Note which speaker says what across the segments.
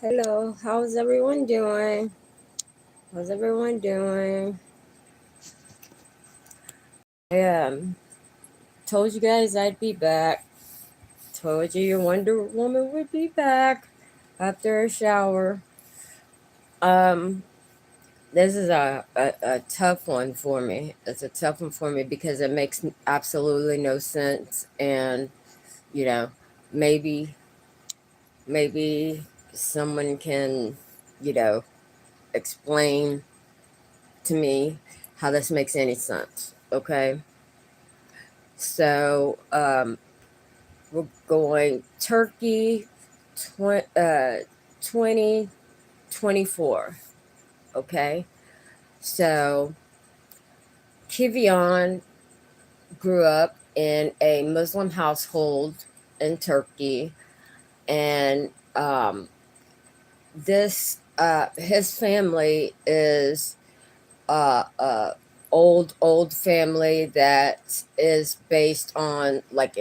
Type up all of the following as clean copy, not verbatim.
Speaker 1: Hello, how's everyone doing? How's everyone doing? I told you guys I'd be back. Told you your Wonder Woman would be back after a shower. Um, this is a tough one for me. It's a tough one for me because it makes absolutely no sense. And, you know, maybe, maybe someone can, you know, explain to me how this makes any sense. Okay. So we're going Turkey 2024. Okay. So Kivian grew up in a Muslim household in Turkey. And his family is old family that is based on, like,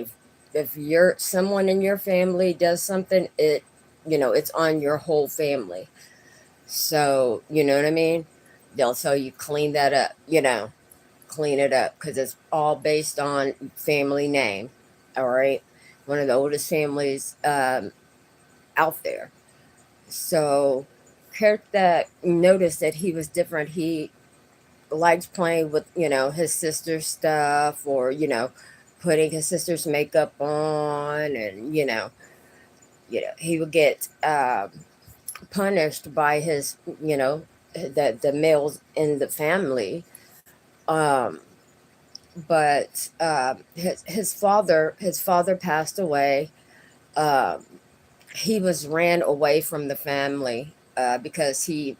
Speaker 1: if you're someone in your family does something, it's on your whole family. So you know what I mean. They'll tell you clean that up, clean it up, because it's all based on family name. All right. One of the oldest families out there. So Kurt that noticed that he was different. He liked playing with, his sister's stuff, or, putting his sister's makeup on. And, he would get punished by his, the males in the family. Um, but his father passed away. Um, he was ran away from the family because he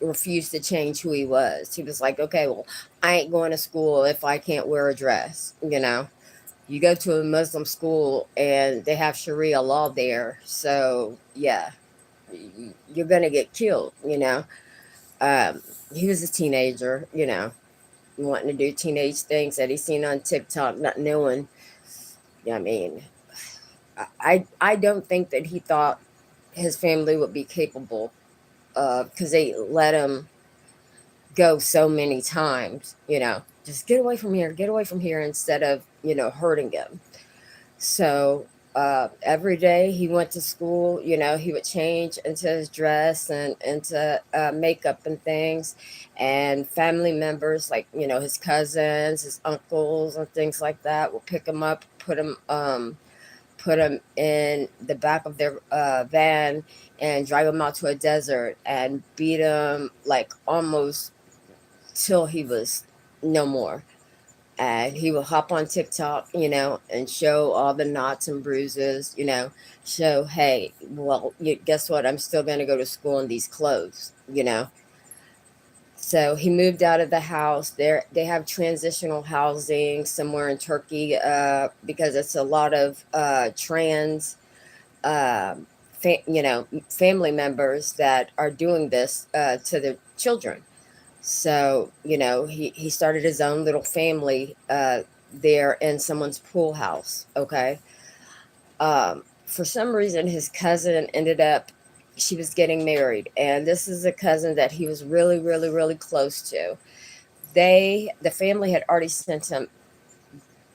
Speaker 1: refused to change who he was. He was like, okay, well, I ain't going to school if I can't wear a dress. You go to a Muslim school and they have Sharia law there. So, yeah, you're going to get killed. Um, he was a teenager, wanting to do teenage things that he seen on TikTok, not knowing. I mean, I don't think that he thought his family would be capable because they let him go so many times, just get away from here, instead of, hurting him. So every day he went to school, he would change into his dress and into makeup and things. And family members, like, his cousins, his uncles, and things like that, will pick him up, put him in the back of their van and drive him out to a desert and beat him, like, almost till he was no more. And he will hop on TikTok, and show all the knots and bruises, show, hey, well, guess what? I'm still going to go to school in these clothes. So he moved out of the house. There, they have transitional housing somewhere in Turkey because it's a lot of trans, uh, family members that are doing this to their children. So, he started his own little family there in someone's pool house. Okay. For some reason, his cousin ended up, she was getting married. And this is a cousin that he was really, really, really close to. The family had already sent him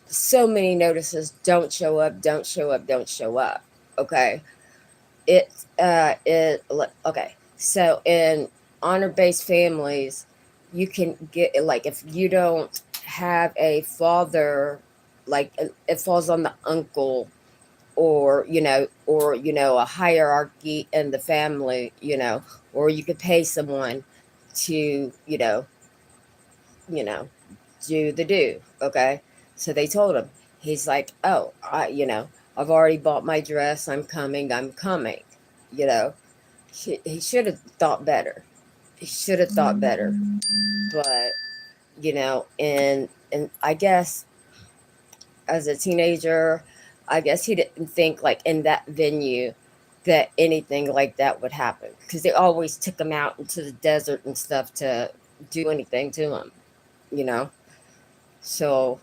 Speaker 1: so many notices: don't show up, don't show up, don't show up. Okay. Okay. So in honor-based families, you can get, like, if you don't have a father, like, it falls on the uncle, or, a hierarchy in the family, or you could pay someone to, you know do. Okay. So they told him. He's like, oh, I've already bought my dress, I'm coming. you know he should have thought better. He should have thought better. But, and I guess, as a teenager, I guess he didn't think, like, in that venue, that anything like that would happen, because they always took him out into the desert and stuff to do anything to him. you know so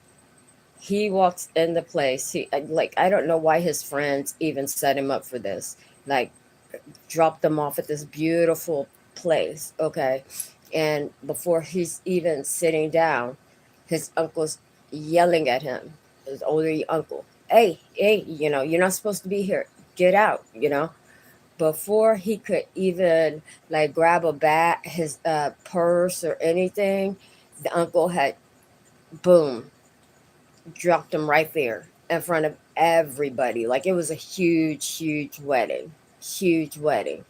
Speaker 1: he walks in the place. He, like, I don't know why his friends even set him up for this. Like, dropped them off at this beautiful place. Okay. And before he's even sitting down, his uncle's yelling at him, his older uncle, hey, hey, you're not supposed to be here. Get out, Before he could even like grab a bat, his purse or anything, the uncle had, boom, dropped him right there in front of everybody. Like it was a huge, huge wedding. Huge wedding.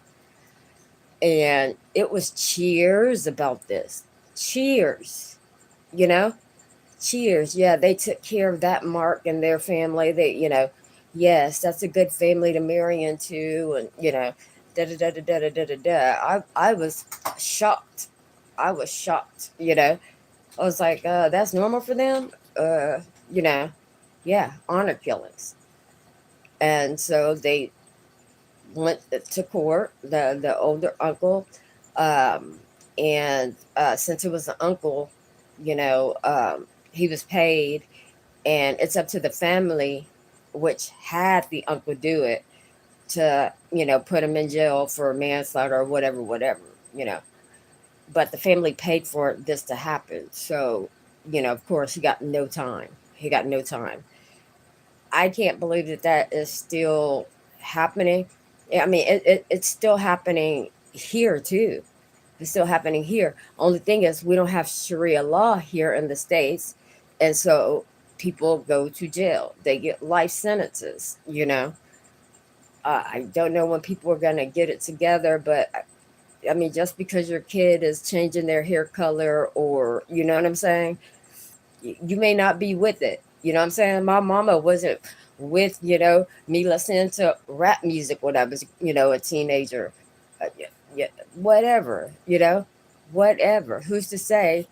Speaker 1: And it was cheers about this. Cheers, you know? Cheers. Yeah, they took care of that Mark and their family. Yes, that's a good family to marry into. And, da da da da da da da da. I was shocked. I was shocked, I was like, that's normal for them? You know, yeah, honor killings. And so they went to court, the older uncle, um, and since it was an uncle, he was paid, and it's up to the family, which had the uncle do it, to put him in jail for manslaughter or whatever, whatever, you know. But the family paid for this to happen, so of course, he got no time. He got no time. I can't believe that that is still happening. I mean, it's still happening here too. It's still happening here. Only thing is, we don't have Sharia law here in the States. And so people go to jail. They get life sentences. I don't know when people are going to get it together, but I mean, just because your kid is changing their hair color, or, you know what I'm saying? You may not be with it. You know what I'm saying? My mama wasn't with, me listening to rap music when I was, a teenager. Yeah, yeah, whatever, whatever. Who's to say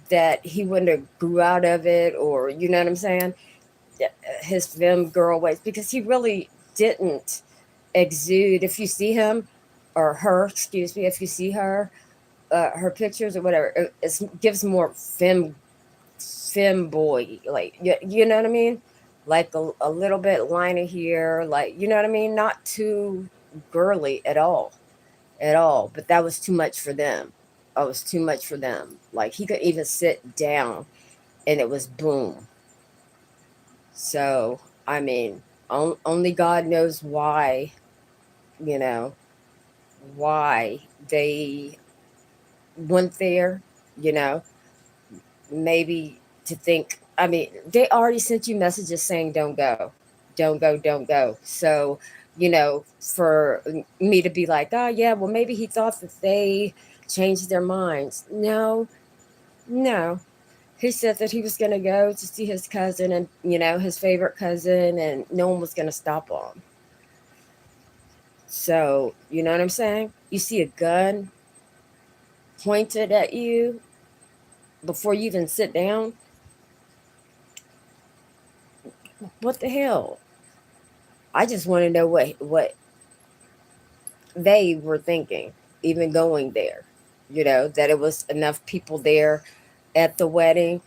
Speaker 1: that he wouldn't have grew out of it, or, you know what I'm saying? Yeah, his film girl ways, because he really didn't exude. If you see him or her, excuse me, if you see her, her pictures or whatever, it gives more femboy, like, you know what I mean, like a little bit liner here, like, you know what I mean, not too girly at all, at all. But that was too much for them. It was too much for them. Like he could even sit down, and it was boom. So I mean, only God knows why, you know why they went there, you know maybe to think, I mean, they already sent you messages saying don't go, don't go, don't go. So, for me to be like, oh yeah, well, maybe he thought that they changed their minds. No, no. He said that he was going to go to see his cousin, and his favorite cousin, and no one was going to stop him. So, you know what I'm saying? You see a gun pointed at you before you even sit down. What the hell? I just want to know what they were thinking, even going there. That it was enough people there at the wedding,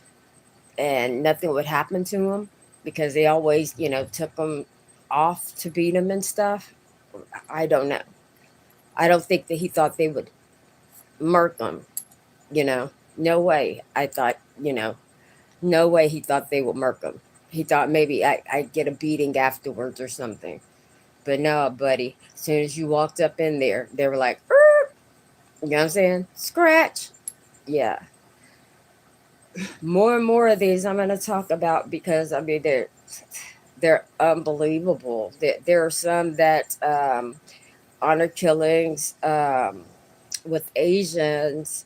Speaker 1: and nothing would happen to them, because they always, took them off to beat them and stuff. I don't know. I don't think that he thought they would murk them. You know, no way. I thought, no way he thought they would murk him. He thought maybe I'd get a beating afterwards or something. But no, buddy. As soon as you walked up in there, they were like, "Er," you know what I'm saying? Scratch. Yeah. More and more of these I'm going to talk about, because I mean they're unbelievable. There are some that honor killings with Asians,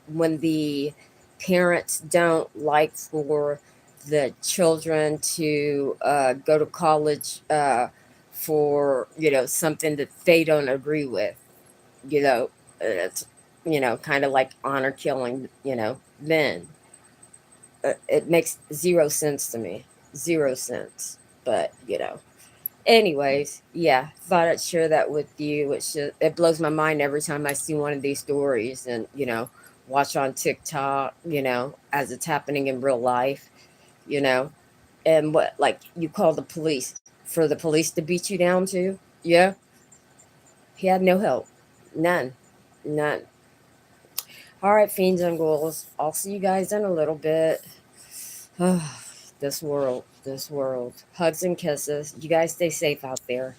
Speaker 1: when the parents don't like for the children to go to college, for something that they don't agree with. It's kind of like honor killing. Then it makes zero sense to me, 0 cents. But anyways, yeah, thought I'd share that with you. It blows my mind every time I see one of these stories, and watch on TikTok, as it's happening in real life, you know, and what, like, you call the police for the police to beat you down too? Yeah, He had no help. None. None. All right, fiends and ghouls. I'll see you guys in a little bit. This world. This world. Hugs and kisses. You guys stay safe out there.